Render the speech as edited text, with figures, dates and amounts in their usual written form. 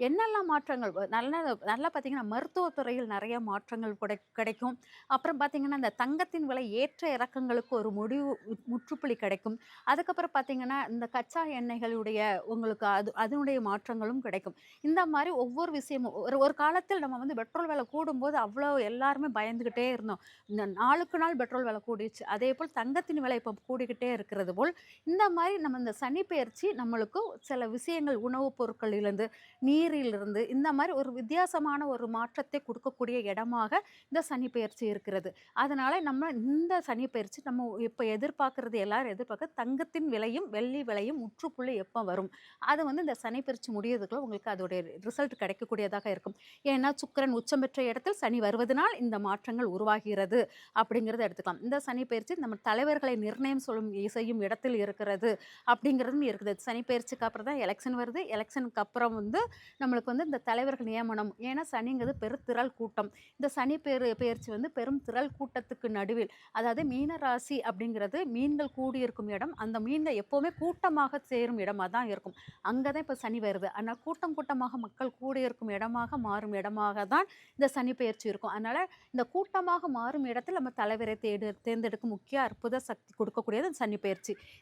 என்னெல்லாம் மாற்றங்கள் நல்லா நல்லா பார்த்தீங்கன்னா, மருத்துவத் துறையில் நெறைய மாற்றங்கள் கிடைக்கும். அப்புறம் பார்த்தீங்கன்னா, இந்த தங்கத்தின் விலை ஏற்ற இறக்கங்களுக்கு ஒரு முற்றுப்புள்ளி கிடைக்கும். அதுக்கப்புறம் பார்த்தீங்கன்னா, இந்த கச்சா எண்ணெய்களுடைய உங்களுக்கு அதனுடைய மாற்றங்களும் கிடைக்கும். இந்த மாரி ஒவ்வொரு விஷயமும் ஒரு ஒரு காலத்தில் நம்ம வந்து பெட்ரோல் விலை கூடும்போது அவ்வளோ எல்லாருமே பயந்துகிட்டே இருந்தோம். இந்த நாளுக்கு நாள் பெட்ரோல் விலை கூடிருச்சு. அதேபோல் தங்கத்தின் விலை இப்ப கூடிக்கிட்டே இருக்கிறது போல், இந்த மாரி நம்ம இந்த சனி பெயர்ச்சி நம்மளுக்கு சில விஷயங்கள் உணவுப் பொருட்களிலிருந்து நீரிலிருந்து இந்த மாரி ஒரு வித்தியாசமான ஒரு மாற்றத்தை குடுக்கக்கூடிய இடமாக இந்த சனி பெயர்ச்சி இருக்கிறது. அதனால நம்ம இந்த சனி பெயர்ச்சி நம்ம இப்ப எதிர்பார்க்கிறது எல்லாரும் எதிர்பார்க்க தங்கத்தின் விலையும், வெள்ளி விலையும் முற்றுப்புள்ளி எப்ப வரும்? அது வந்து இந்த சனி பெயர்ச்சி முடியறதுக்குள்ள உங்களுக்கு அதோடைய ரிசல்ட் கிடைக்கக்கூடியதாக இருக்கும். ஏன்னா சுக்கிரன் உச்சம் பெற்ற இடத்தில் சனி வருவதனால் இந்த மாற்றங்கள் உருவாகிறது அப்படிங்கிறத எடுத்துக்கலாம். இந்த சனி பெயர்ச்சி நம்ம தலைவர்களை நிர்ணயம் செய்யும் இடத்தில் இருக்கிறது அப்படிங்கிறதும் இருக்குது. சனி பெயர்ச்சிக்கு அப்புறம் தான் எலக்ஷன் வருது. எலக்ஷனுக்கு அப்புறம் வந்து நம்மளுக்கு வந்து இந்த தலைவர்கள் நியமனம். ஏன்னா சனிங்கிறது பெருந்திரள் கூட்டம். இந்த சனி பெயர்ச்சி வந்து பெரும் திரள் கூட்டத்துக்கு நடுவில், அதாவது மீன ராசி அப்படிங்கிறது மீன்கள் கூடியிருக்கும் இடம். அந்த மீன்கள் எப்பவுமே கூட்டமாக சேரும் இடமா தான் இருக்கும். அங்க தான் இப்ப சனி வருது. ஆனா கூட்டம் கூட்டமாக மக்கள் கூடியிருக்கும் இடமாக மாறும் இடமாக தான் இந்த சனி பெயர்ச்சி இருக்கும். அதனால இந்த கூட்டமாக மாறும் இடத்தில் நம்ம தலைவரை தேர்ந்தெடுக்கும் முக்கிய அற்புத சக்தி கொடுக்கக்கூடியது சனி பெயர்ச்சி.